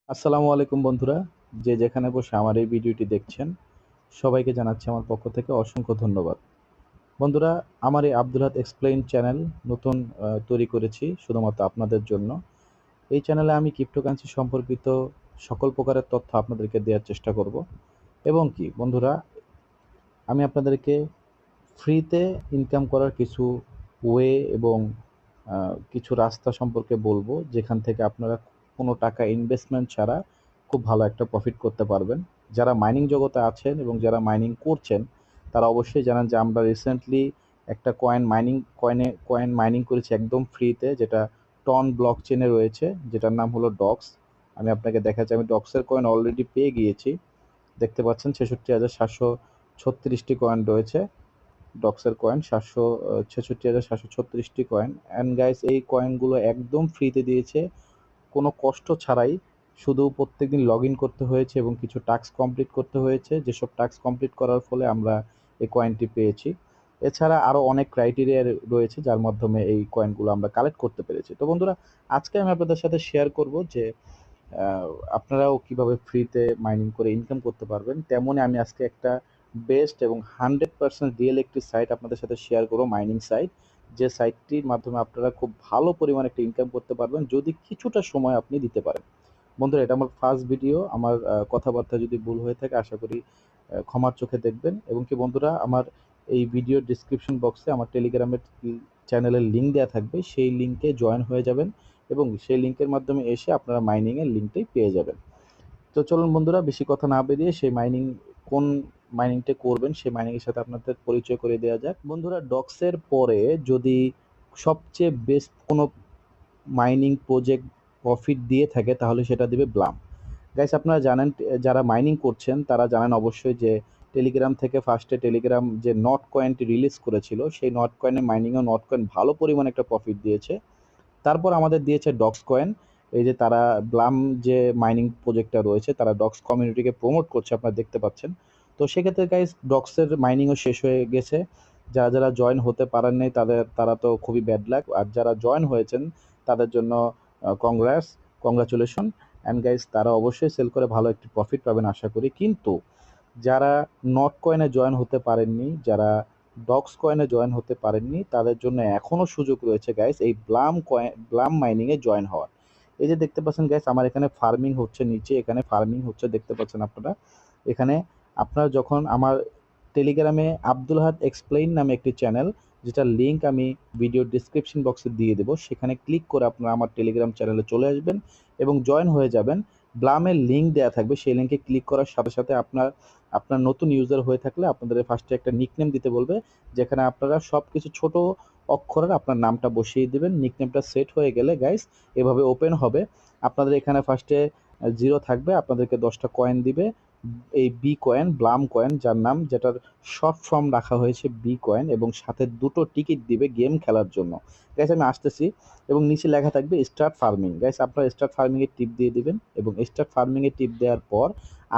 আসসালামু আলাইকুম বন্ধুরা, যে যেখানে বসে আমার এই ভিডিওটি দেখছেন সবাইকে জানাচ্ছি আমার পক্ষ থেকে অসংখ্য ধন্যবাদ। বন্ধুরা, আমার এই আব্দুল হাদ এক্সপ্লেইন চ্যানেল নতুন তৈরি করেছি শুধুমাত্র আপনাদের জন্য। এই চ্যানেলে আমি ক্রিপ্টোকারেন্সি সম্পর্কিত সকল প্রকারের তথ্য আপনাদেরকে দেওয়ার চেষ্টা করব এবং কি বন্ধুরা, আমি আপনাদেরকে ফ্রিতে ইনকাম করার কিছু ওয়ে এবং কিছু রাস্তা সম্পর্কে বলবো, যেখান থেকে আপনারা কোনো টাকা ইনভেস্টমেন্ট ছাড়া খুব ভালো একটা প্রফিট করতে পারবেন। যারা মাইনিং জগতে আছেন এবং যারা মাইনিং করছেন তারা অবশ্যই জানেন যে আমরা রিসেন্টলি একটা কয়েন মাইনিং করেছি একদম ফ্রিতে, যেটা টন ব্লক চেনে রয়েছে, যেটার নাম হলো ডক্স। আমি আপনাকে দেখাচ্ছি, আমি ডক্সের কয়েন অলরেডি পেয়ে গিয়েছি। দেখতে পাচ্ছেন 66,736টি কয়েন রয়েছে। ডক্সের কয়েন 76736টি কয়েন। অ্যান্ড গাইস, এই কয়েনগুলো একদম ফ্রিতে দিয়েছে, কোনো কষ্ট ছাড়াই। শুধু প্রত্যেকদিন লগ ইন করতে হয়েছে এবং কিছু টাস্ক কমপ্লিট করতে হয়েছে, যেসব টাস্ক কমপ্লিট করার ফলে আমরা এই কয়েনটি পেয়েছি। এছাড়া আরও অনেক ক্রাইটেরিয়া রয়েছে যার মাধ্যমে এই কয়েনগুলো আমরা কালেক্ট করতে পেরেছি। তো বন্ধুরা, আজকে আমি আপনাদের সাথে শেয়ার করব যে আহ, আপনারাও কিভাবে ফ্রিতে মাইনিং করে ইনকাম করতে পারবেন। তেমনই আমি আজকে একটা বেস্ট এবং 100% রিয়েল একটি সাইট আপনাদের সাথে শেয়ার করবো, মাইনিং সাইট। যে সাইটটির মাধ্যমে আপনারা খুব ভালো পরিমাণে একটা ইনকাম করতে পারবেন যদি কিছুটা সময় আপনি দিতে পারেন। বন্ধুরা, এটা আমার ফার্স্ট ভিডিও, আমার কথাবার্তা যদি ভুল হয়ে থাকে আশা করি ক্ষমার চোখে দেখবেন। এবং কি বন্ধুরা, আমার এই ভিডিওর ডিসক্রিপশন বক্সে আমার টেলিগ্রামের চ্যানেলের লিঙ্ক দেওয়া থাকবে, সেই লিঙ্কে জয়েন হয়ে যাবেন এবং সেই লিঙ্কের মাধ্যমে এসে আপনারা মাইনিংয়ের লিঙ্কটাই পেয়ে যাবেন। তো চলুন বন্ধুরা, বেশি কথা না বেরিয়ে সেই কোন মাইনিংটা করবেন সেই মাইনিংয়ের সাথে আপনাদের পরিচয় করে দেওয়া যাক। বন্ধুরা, ডক্সের পরে যদি সবচেয়ে বেস্ট কোনো মাইনিং প্রজেক্ট প্রফিট দিয়ে থাকে তাহলে সেটা দিবে ব্লাম। গাইস, আপনারা জানেন, যারা মাইনিং করছেন তারা জানেন অবশ্যই যে টেলিগ্রাম থেকে ফার্স্টে টেলিগ্রাম যে নট কয়েনটি রিলিজ করেছিল, সেই নট কয়েনের মাইনিংয়ে নট কয়েন ভালো পরিমাণে একটা প্রফিট দিয়েছে। তারপর আমাদের দিয়েছে ডক্স কয়েন। এই যে তারা ব্লাম যে মাইনিং প্রজেক্টটা রয়েছে, তারা ডক্স কমিউনিটিকে প্রমোট করছে, আপনারা দেখতে পাচ্ছেন। তো সেক্ষেত্রে গাইস, ডক্সের মাইনিংও শেষ হয়ে গেছে। যারা যারা জয়েন হতে পারেন নাই তারা তো খুবই ব্যাড লাক, আর যারা জয়েন হয়েছেন তাদের জন্য কংগ্রাচুলেশন। অ্যান্ড গাইস, তারা অবশ্যই সেল করে ভালো একটি প্রফিট পাবেন আশা করি। কিন্তু যারা নট কয়েনে জয়েন হতে পারেননি, যারা ডক্স কয়েনে জয়েন হতে পারেননি, তাদের জন্য এখনও সুযোগ রয়েছে গাইস এই ব্লাম মাইনিংয়ে জয়েন হওয়ার। এই যে দেখতে পাচ্ছেন গাইস, আমার এখানে ফার্মিং হচ্ছে, নিচে এখানে ফার্মিং হচ্ছে, দেখতে পাচ্ছেন আপনারা। এখানে আপনারা যখন আমার টেলিগ্রামে আব্দুল হাদ এক্সপ্লেইন নামে একটি চ্যানেল, যেটার লিঙ্ক আমি ভিডিও ডিসক্রিপশন বক্সে দিয়ে দেবো, সেখানে ক্লিক করে আপনারা আমার টেলিগ্রাম চ্যানেলে চলে আসবেন এবং জয়েন হয়ে যাবেন। ব্লামের লিঙ্ক দেওয়া থাকবে, সেই লিঙ্কে ক্লিক করার সাথে সাথে আপনার আপনার নতুন ইউজার হয়ে থাকলে আপনাদের ফার্স্টে একটা নিকনেম দিতে বলবে, যেখানে আপনারা সব কিছু ছোট অক্ষরের আপনার নামটা বসিয়ে দেবেন। নিকনেমটা সেট হয়ে গেলে গাইস এভাবে ওপেন হবে। আপনাদের এখানে ফার্স্টে জিরো থাকবে, আপনাদেরকে 10টা কয়েন দিবে। এই বি কয়েন, ব্লাম কয়েন, যার নাম, যেটার শর্ট ফর্ম রাখা হয়েছে বি কয়েন, এবং সাথে দুটো টিকিট দিবে গেম খেলার জন্য। গাইস, আমি আসতেছি। এবং নিচে লেখা থাকবে স্টার্ট ফার্মিং। গাইস, আপনারা স্টার্ট ফার্মিংয়ে টিপ দিয়ে দিবেন এবং স্টার্ট ফার্মিংয়ে টিপ দেওয়ার পর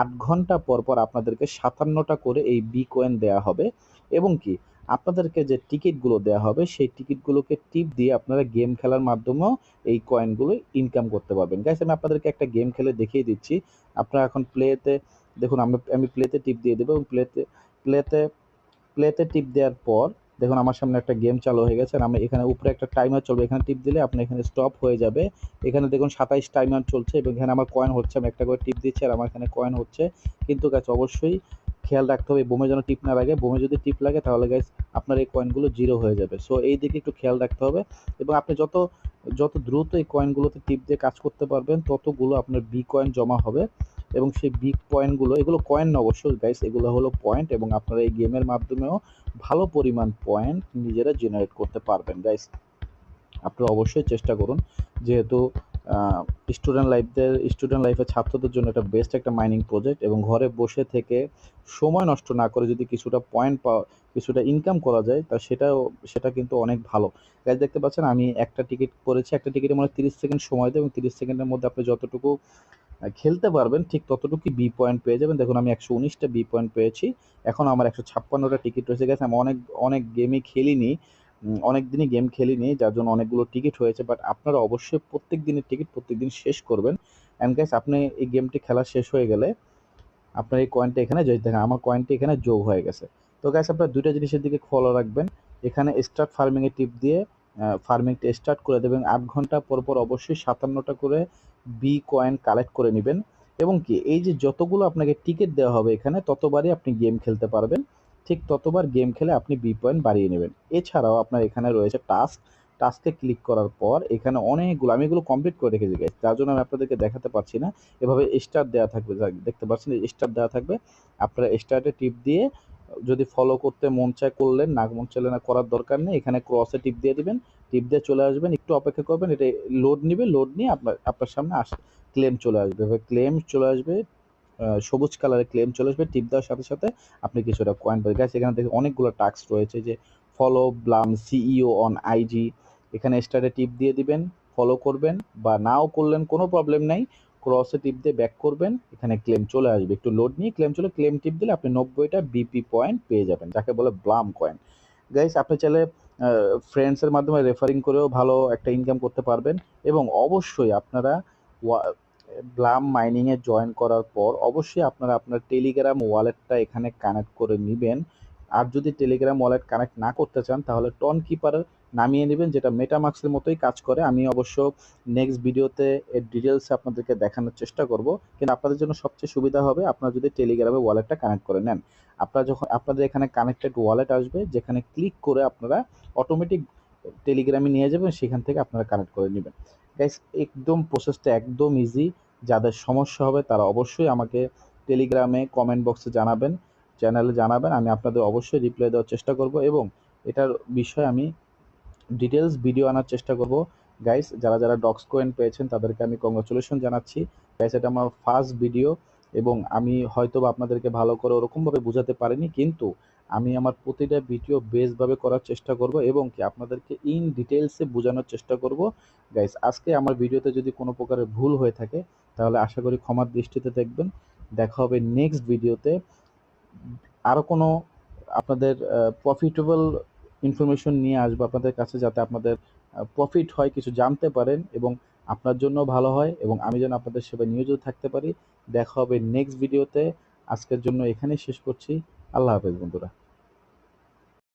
8 ঘন্টা পর পর আপনাদেরকে 57টা করে এই বি কয়েন দেওয়া হবে। এবং কি আপনাদেরকে যে টিকিটগুলো দেওয়া হবে সেই টিকিটগুলোকে টিপ দিয়ে আপনারা গেম খেলার মাধ্যমেও এই কয়েনগুলো ইনকাম করতে পারবেন। গাইস, আমি আপনাদেরকে একটা গেম খেলে দেখিয়ে দিচ্ছি। আপনারা এখন প্লেতে দেখুন, আমি প্লেতে টিপ দিয়ে দেবো এবং প্লেতে প্লেতে টিপ দেওয়ার পর দেখুন আমার সামনে একটা গেম চালু হয়ে গেছে। আর আমি এখানে উপরে একটা টাইমার চলবে, এখানে টিপ দিলে আপনি এখানে স্টপ হয়ে যাবে। এখানে দেখুন 27 টাইমার চলছে এবং এখানে আমার কয়েন হচ্ছে, আমি একটা করে টিপ দিচ্ছি আর আমার এখানে কয়েন হচ্ছে। কিন্তু গাছ অবশ্যই খেয়াল রাখতে হবে বোমে যেন টিপ না লাগে। বোমে যদি টিপ লাগে তাহলে গাইস আপনার এই কয়েনগুলো জিরো হয়ে যাবে। সো এই দিকে একটু খেয়াল রাখতে হবে। এবং আপনি যত যত দ্রুত এই কয়েনগুলোতে টিপ দিয়ে কাজ করতে পারবেন ততগুলো আপনার বি কয়েন জমা হবে। এবং সেই বিগ পয়েন্টগুলো, এগুলো কয়েন না অবশ্যই গাইস, এগুলো হলো পয়েন্ট, এবং আপনারা এই গেমের মাধ্যমেও ভালো পরিমাণ পয়েন্ট নিজেরা জেনারেট করতে পারবেন গাইস। আপনারা অবশ্যই চেষ্টা করুন, যেহেতু স্টুডেন্ট লাইফে ছাত্রদের জন্য এটা বেস্ট একটা মাইনিং প্রজেক্ট, এবং ঘরে বসে থেকে সময় নষ্ট না করে যদি কিছুটা পয়েন্ট পাওয়া, কিছুটা ইনকাম করা যায়, তা সেটা কিন্তু অনেক ভালো। গাইস, দেখতে পাচ্ছেন আমি একটা টিকিট করেছি, একটা টিকিটে মানে 30 সেকেন্ড সময় দেয় এবং 30 সেকেন্ডের মধ্যে আপনি যতটুকু খেলতে পারবেন ঠিক ততটুকুই বি পয়েন্ট পেয়ে যাবেন। দেখুন আমি 119টা বি পয়েন্ট পেয়েছি। এখন আমার 156টা টিকিট রয়েছে। গেছে আমি অনেক অনেক গেমই খেলিনি, অনেক দিনই গেম খেলিনি, যার জন্য অনেকগুলো টিকিট হয়েছে। বাট আপনারা অবশ্যই প্রত্যেক দিনের টিকিট প্রত্যেক দিন শেষ করবেন। অ্যান্ড গাইস আপনি এই গেমটি খেলা শেষ হয়ে গেলে আপনার এই কয়েনটা এখানে যদি দেখেন আমার কয়েনটি এখানে যোগ হয়ে গেছে। তো গাইস আপনারা দুইটা জিনিসের দিকে ফলো রাখবেন। এখানে স্টার্ট ফার্মিং এ টিপ দিয়ে ফার্মিংটা স্টার্ট করে দেবেন। ৮ ঘন্টা পর পর অবশ্যই ৫৭টা করে বি কয়েন কালেক্ট করে নেবেন এবং কি এই যে যতগুলো আপনাকে টিকেট দেওয়া হবে এখানে ততবারই আপনি গেম খেলতে পারবেন। ঠিক ততবার গেম খেলে আপনি বি পয়েন্ট বাড়িয়ে নেবেন। এছাড়াও আপনার এখানে রয়েছে টাস্ক। টাস্কে ক্লিক করার পর এখানে অনেকগুলো আমি এগুলো কমপ্লিট করে রেখেছি গাইস। যার জন্য আমি আপনাদেরকে দেখাতে পারছি না। এভাবে স্টার দেওয়া থাকবে দেখতে পাচ্ছেন স্টার দেওয়া থাকবে। আপনারা স্টার্টে টিপ দিয়ে যদি ফলো করতে মন চায় করলেন, না মন চাইলে না করার দরকার নেই। এখানে ক্রসে টিপ দিয়ে দিবেন, টিপ দিয়ে চলে আসবেন, একটু অপেক্ষা করবেন, এটা লোড নিবে, লোড নিয়ে আপনার আপনার সামনে ক্লেম চলে আসবে। এভাবে ক্লেম চলে আসবে, সবুজ কালারের ক্লেম চলে আসবে। টিপ দেওয়ার সাথে সাথে আপনি কিছুটা কয়েন পাবেন। গাইস এখানে দেখে অনেকগুলো টাস্ক রয়েছে যে follow Blum CEO on IG. এখানে স্টারে টিপ দিয়ে দিবেন, ফলো করবেন বা নাও করলেন কোনো প্রবলেম নাই। ক্রসে টিপ দিয়ে ব্যাক করবেন, এখানে ক্লেম চলে আসবে, একটু লোড নিয়ে ক্লেম টিপ দিলে আপনি ৯০টা বিপি পয়েন্ট পেয়ে যাবেন, যাকে বলে ব্লাম কয়েন। গাইস আপনি চাইলে ফ্রেন্ডসের মাধ্যমে রেফারিং করেও ভালো একটা ইনকাম করতে পারবেন এবং অবশ্যই আপনারা ব্লাম মাইনিংয়ে জয়েন করার পর অবশ্যই আপনারা আপনার টেলিগ্রাম ওয়ালেটটা এখানে কানেক্ট করে নেবেন। আর যদি টেলিগ্রাম ওয়ালেট কানেক্ট না করতে চান তাহলে টন কিপার নামিয়ে নেবেন, যেটা মেটামাক্সের মতোই কাজ করে। আমি অবশ্য নেক্সট ভিডিওতে এর ডিটেলসে আপনাদেরকে দেখানোর চেষ্টা করব, কিন্তু আপনাদের জন্য সবচেয়ে সুবিধা হবে আপনারা যদি টেলিগ্রামে ওয়ালেটটা কানেক্ট করে নেন। আপনারা যখন আপনাদের এখানে কানেক্টেড ওয়ালেট আসবে, যেখানে ক্লিক করে আপনারা অটোমেটিক টেলিগ্রামে নিয়ে যাবেন, সেখান থেকে আপনারা কানেক্ট করে নেবেন। গাইস একদম প্রসেসটা একদম ইজি। যাদের সমস্যা হবে তারা অবশ্যই আমাকে টেলিগ্রামে কমেন্ট বক্সে জানাবেন, চ্যানেলে জানাবেন, আমি আপনাদের অবশ্যই রিপ্লাই দেওয়ার চেষ্টা করব এবং এটার বিষয়ে আমি ডিটেলস ভিডিও আনার চেষ্টা করব। গাইস যারা যারা ডক্স কয়েন পেয়েছেন তাদেরকে আমি কংগ্রাচুলেশন জানাচ্ছি। গাইস এটা আমার ফার্স্ট ভিডিও এবং আমি হয়তো বা আপনাদেরকে ভালো করে ওরকমভাবে বোঝাতে পারিনি, কিন্তু আমি আমার প্রতিটা ভিডিও বেস্টভাবে করার চেষ্টা করব এবং কি আপনাদেরকে ইন ডিটেলসে বোঝানোর চেষ্টা করব। গাইস আজকে আমার ভিডিওতে যদি কোনো প্রকারের ভুল হয়ে থাকে তাহলে আশা করি ক্ষমার দৃষ্টিতে দেখবেন। দেখা হবে নেক্সট ভিডিওতে আরও কোনো আপনাদের প্রফিটেবল ইনফরমেশন নিয়ে আসবো আপনাদের কাছে, যাতে আপনাদের প্রফিট হয়, কিছু জানতে পারেন এবং আপনার জন্য ভালো হয় এবং আমি যেন আপনাদের সেবায় নিয়োজিত থাকতে পারি। দেখা হবে নেক্সট ভিডিওতে। আজকের জন্য এখানেই শেষ করছি। আল্লাহ হাফেজ বন্ধুরা।